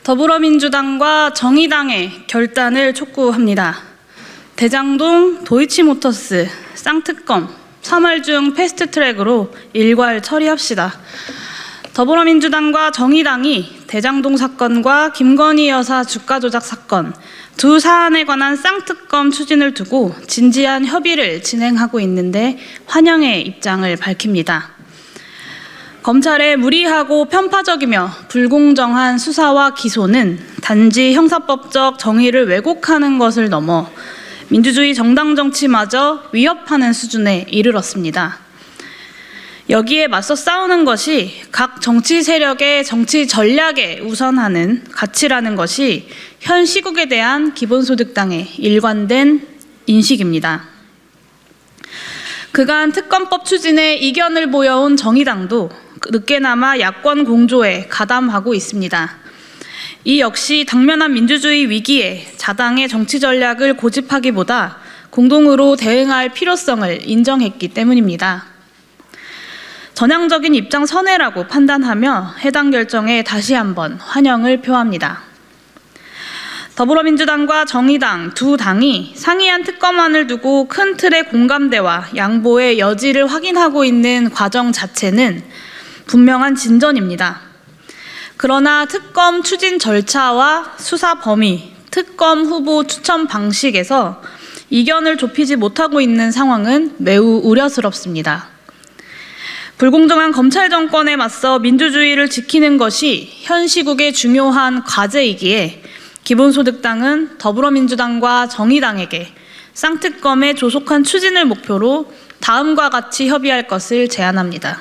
더불어민주당과 정의당의 결단을 촉구합니다. 대장동 도이치모터스 쌍특검 3월 중 패스트트랙으로 일괄 처리합시다. 더불어민주당과 정의당이 대장동 사건과 김건희 여사 주가 조작 사건 두 사안에 관한 쌍특검 추진을 두고 진지한 협의를 진행하고 있는데 환영의 입장을 밝힙니다. 검찰의 무리하고 편파적이며 불공정한 수사와 기소는 단지 형사법적 정의를 왜곡하는 것을 넘어 민주주의 정당 정치마저 위협하는 수준에 이르렀습니다. 여기에 맞서 싸우는 것이 각 정치 세력의 정치 전략에 우선하는 가치라는 것이 현 시국에 대한 기본소득당의 일관된 인식입니다. 그간 특검법 추진에 이견을 보여온 정의당도 늦게나마 야권 공조에 가담하고 있습니다. 이 역시 당면한 민주주의 위기에 자당의 정치 전략을 고집하기보다 공동으로 대응할 필요성을 인정했기 때문입니다. 전향적인 입장 선회라고 판단하며 해당 결정에 다시 한번 환영을 표합니다. 더불어민주당과 정의당 두 당이 상이한 특검안을 두고 큰 틀의 공감대와 양보의 여지를 확인하고 있는 과정 자체는 분명한 진전입니다. 그러나 특검 추진 절차와 수사 범위, 특검 후보 추천 방식에서 이견을 좁히지 못하고 있는 상황은 매우 우려스럽습니다. 불공정한 검찰 정권에 맞서 민주주의를 지키는 것이 현 시국의 중요한 과제이기에 기본소득당은 더불어민주당과 정의당에게 쌍특검의 조속한 추진을 목표로 다음과 같이 협의할 것을 제안합니다.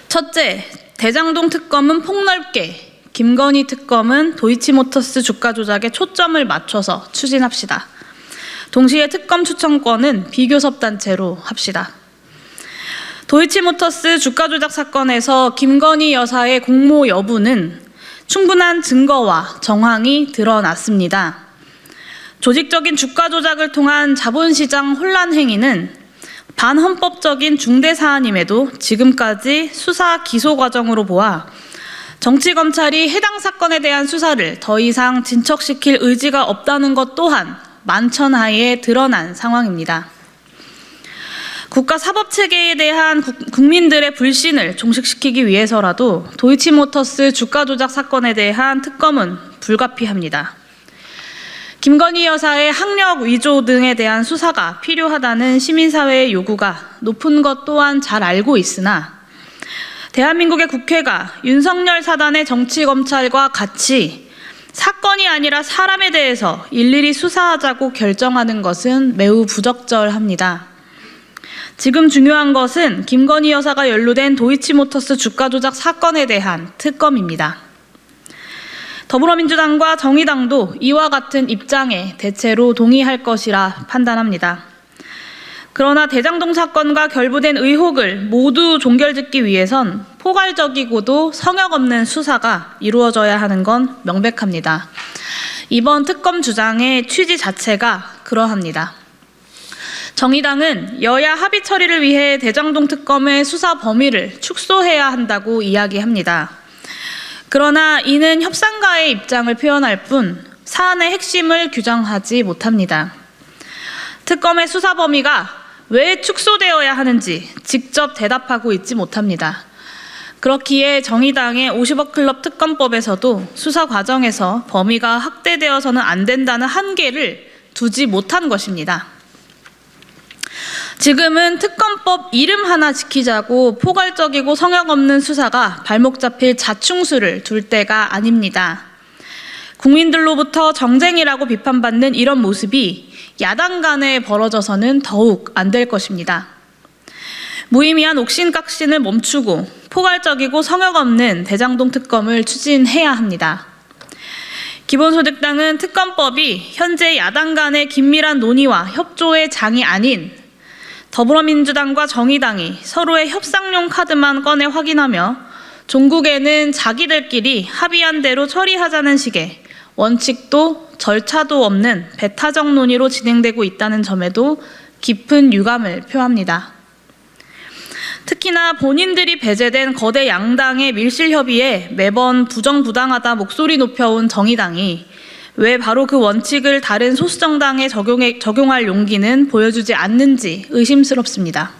첫째, 대장동 특검은 폭넓게, 김건희 특검은 도이치모터스 주가 조작에 초점을 맞춰서 추진합시다. 동시에 특검 추천권은 비교섭단체로 합시다. 도이치모터스 주가 조작 사건에서 김건희 여사의 공모 여부는 충분한 증거와 정황이 드러났습니다. 조직적인 주가 조작을 통한 자본시장 혼란 행위는 반헌법적인 중대 사안임에도 지금까지 수사 기소 과정으로 보아 정치검찰이 해당 사건에 대한 수사를 더 이상 진척시킬 의지가 없다는 것 또한 만천하에 드러난 상황입니다. 국가 사법체계에 대한 국민들의 불신을 종식시키기 위해서라도 도이치모터스 주가 조작 사건에 대한 특검은 불가피합니다. 김건희 여사의 학력 위조 등에 대한 수사가 필요하다는 시민사회의 요구가 높은 것 또한 잘 알고 있으나 대한민국의 국회가 윤석열 사단의 정치검찰과 같이 사건이 아니라 사람에 대해서 일일이 수사하자고 결정하는 것은 매우 부적절합니다. 지금 중요한 것은 김건희 여사가 연루된 도이치모터스 주가 조작 사건에 대한 특검입니다. 더불어민주당과 정의당도 이와 같은 입장에 대체로 동의할 것이라 판단합니다. 그러나 대장동 사건과 결부된 의혹을 모두 종결짓기 위해선 포괄적이고도 성역 없는 수사가 이루어져야 하는 건 명백합니다. 이번 특검 주장의 취지 자체가 그러합니다. 정의당은 여야 합의 처리를 위해 대장동 특검의 수사 범위를 축소해야 한다고 이야기합니다. 그러나 이는 협상가의 입장을 표현할 뿐 사안의 핵심을 규정하지 못합니다. 특검의 수사 범위가 왜 축소되어야 하는지 직접 대답하고 있지 못합니다. 그렇기에 정의당의 50억 클럽 특검법에서도 수사 과정에서 범위가 확대되어서는 안 된다는 한계를 두지 못한 것입니다. 지금은 특검법 이름 하나 지키자고 포괄적이고 성역 없는 수사가 발목 잡힐 자충수를 둘 때가 아닙니다. 국민들로부터 정쟁이라고 비판받는 이런 모습이 야당 간에 벌어져서는 더욱 안 될 것입니다. 무의미한 옥신각신을 멈추고 포괄적이고 성역 없는 대장동 특검을 추진해야 합니다. 기본소득당은 특검법이 현재 야당 간의 긴밀한 논의와 협조의 장이 아닌 더불어민주당과 정의당이 서로의 협상용 카드만 꺼내 확인하며 종국에는 자기들끼리 합의한 대로 처리하자는 식의 원칙도 절차도 없는 배타적 논의로 진행되고 있다는 점에도 깊은 유감을 표합니다. 특히나 본인들이 배제된 거대 양당의 밀실 협의에 매번 부정부당하다 목소리 높여온 정의당이 왜 바로 그 원칙을 다른 소수정당에 적용할 용기는 보여주지 않는지 의심스럽습니다.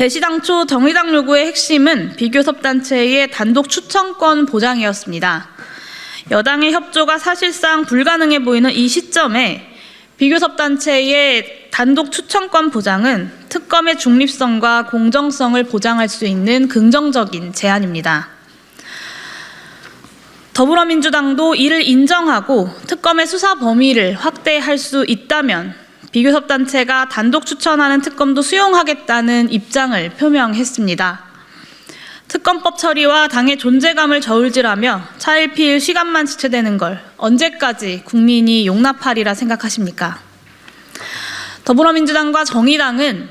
시당초 정의당 요구의 핵심은 비교섭단체의 단독 추천권 보장이었습니다. 여당의 협조가 사실상 불가능해 보이는 이 시점에 비교섭단체의 단독 추천권 보장은 특검의 중립성과 공정성을 보장할 수 있는 긍정적인 제안입니다. 더불어민주당도 이를 인정하고 특검의 수사 범위를 확대할 수 있다면 비교섭단체가 단독 추천하는 특검도 수용하겠다는 입장을 표명했습니다. 특검법 처리와 당의 존재감을 저울질하며 차일피일 시간만 지체되는 걸 언제까지 국민이 용납하리라 생각하십니까? 더불어민주당과 정의당은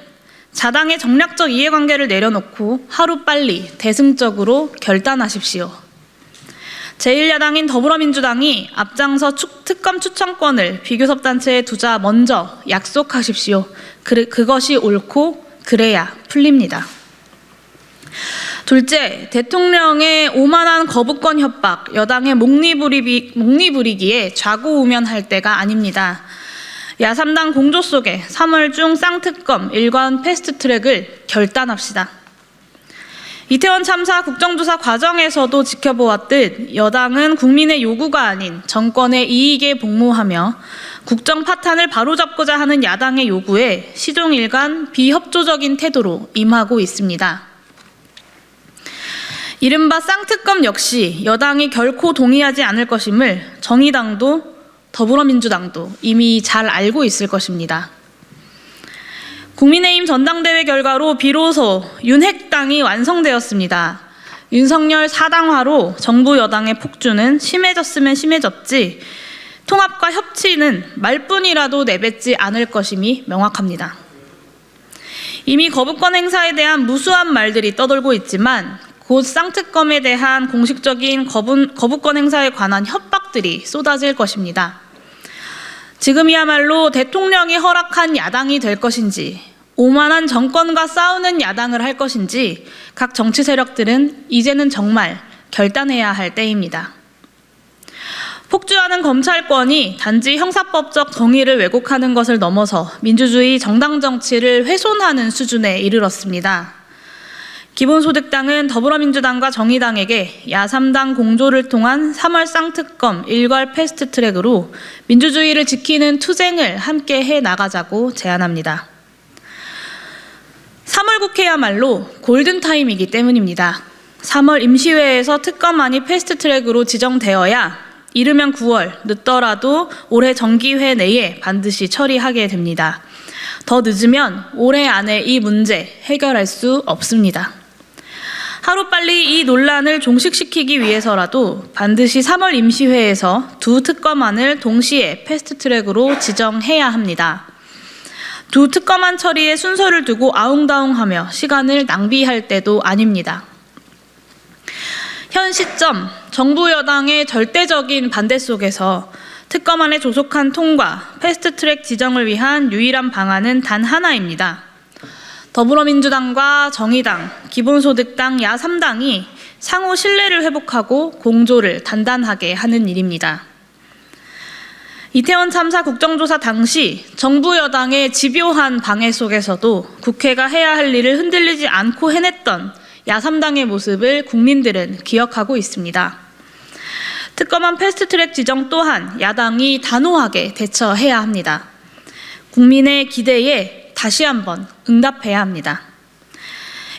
자당의 정략적 이해관계를 내려놓고 하루빨리 대승적으로 결단하십시오. 제1야당인 더불어민주당이 앞장서 특검 추천권을 비교섭단체에 두자 먼저 약속하십시오. 그것이 옳고 그래야 풀립니다. 둘째, 대통령의 오만한 거부권 협박, 여당의 목리부리기에 좌고우면할 때가 아닙니다. 야3당 공조 속에 3월 중 쌍특검 일관 패스트트랙을 결단합시다. 이태원 참사 국정조사 과정에서도 지켜보았듯 여당은 국민의 요구가 아닌 정권의 이익에 복무하며 국정 파탄을 바로잡고자 하는 야당의 요구에 시종일관 비협조적인 태도로 임하고 있습니다. 이른바 쌍특검 역시 여당이 결코 동의하지 않을 것임을 정의당도 더불어민주당도 이미 잘 알고 있을 것입니다. 국민의힘 전당대회 결과로 비로소 윤핵당이 완성되었습니다. 윤석열 4당화로 정부 여당의 폭주는 심해졌으면 심해졌지 통합과 협치는 말뿐이라도 내뱉지 않을 것임이 명확합니다. 이미 거부권 행사에 대한 무수한 말들이 떠돌고 있지만 곧 쌍특검에 대한 공식적인 거부권 행사에 관한 협박들이 쏟아질 것입니다. 지금이야말로 대통령이 허락한 야당이 될 것인지 오만한 정권과 싸우는 야당을 할 것인지 각 정치 세력들은 이제는 정말 결단해야 할 때입니다. 폭주하는 검찰권이 단지 형사법적 정의를 왜곡하는 것을 넘어서 민주주의 정당 정치를 훼손하는 수준에 이르렀습니다. 기본소득당은 더불어민주당과 정의당에게 야3당 공조를 통한 3월 쌍특검 일괄 패스트트랙으로 민주주의를 지키는 투쟁을 함께 해나가자고 제안합니다. 3월 국회야말로 골든타임이기 때문입니다. 3월 임시회에서 특검안이 패스트트랙으로 지정되어야 이르면 9월, 늦더라도 올해 정기회 내에 반드시 처리하게 됩니다. 더 늦으면 올해 안에 이 문제 해결할 수 없습니다. 하루빨리 이 논란을 종식시키기 위해서라도 반드시 3월 임시회에서 두 특검안을 동시에 패스트트랙으로 지정해야 합니다. 두 특검안 처리에 순서를 두고 아웅다웅하며 시간을 낭비할 때도 아닙니다. 현 시점 정부 여당의 절대적인 반대 속에서 특검안의 조속한 통과, 패스트트랙 지정을 위한 유일한 방안은 단 하나입니다. 더불어민주당과 정의당, 기본소득당, 야3당이 상호 신뢰를 회복하고 공조를 단단하게 하는 일입니다. 이태원 참사 국정조사 당시 정부 여당의 집요한 방해 속에서도 국회가 해야 할 일을 흔들리지 않고 해냈던 야3당의 모습을 국민들은 기억하고 있습니다. 특검안 패스트트랙 지정 또한 야당이 단호하게 대처해야 합니다. 국민의 기대에 다시 한번 응답해야 합니다.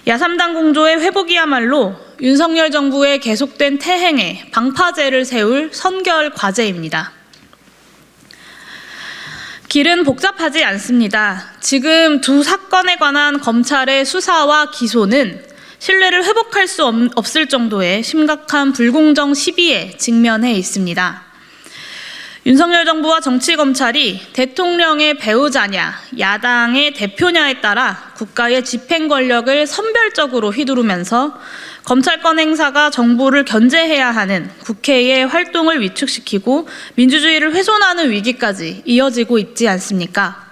야3당 공조의 회복이야말로 윤석열 정부의 계속된 태행에 방파제를 세울 선결 과제입니다. 길은 복잡하지 않습니다. 지금 두 사건에 관한 검찰의 수사와 기소는 신뢰를 회복할 수 없을 정도의 심각한 불공정 시비에 직면해 있습니다. 윤석열 정부와 정치검찰이 대통령의 배우자냐, 야당의 대표냐에 따라 국가의 집행 권력을 선별적으로 휘두르면서 검찰권 행사가 정부를 견제해야 하는 국회의 활동을 위축시키고 민주주의를 훼손하는 위기까지 이어지고 있지 않습니까?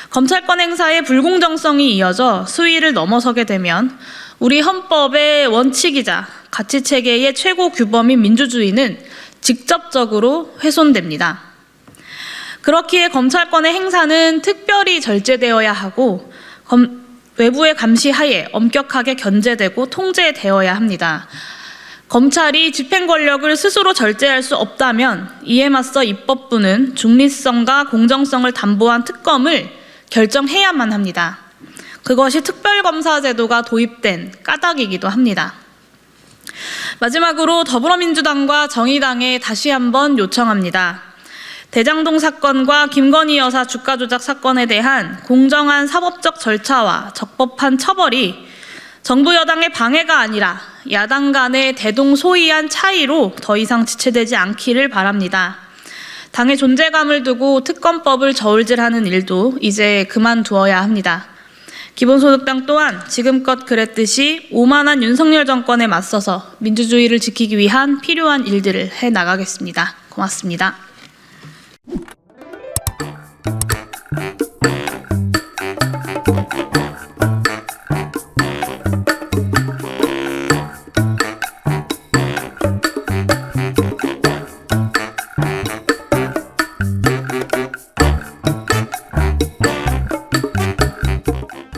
검찰권 행사의 불공정성이 이어져 수위를 넘어서게 되면 우리 헌법의 원칙이자 가치체계의 최고 규범인 민주주의는 직접적으로 훼손됩니다. 그렇기에 검찰권의 행사는 특별히 절제되어야 하고 외부의 감시 하에 엄격하게 견제되고 통제되어야 합니다. 검찰이 집행 권력을 스스로 절제할 수 없다면 이에 맞서 입법부는 중립성과 공정성을 담보한 특검을 결정해야만 합니다. 그것이 특별검사 제도가 도입된 까닭이기도 합니다. 마지막으로 더불어민주당과 정의당에 다시 한번 요청합니다. 대장동 사건과 김건희 여사 주가 조작 사건에 대한 공정한 사법적 절차와 적법한 처벌이 정부 여당의 방해가 아니라 야당 간의 대동소이한 차이로 더 이상 지체되지 않기를 바랍니다. 당의 존재감을 두고 특검법을 저울질하는 일도 이제 그만두어야 합니다. 기본소득당 또한 지금껏 그랬듯이 오만한 윤석열 정권에 맞서서 민주주의를 지키기 위한 필요한 일들을 해나가겠습니다. 고맙습니다.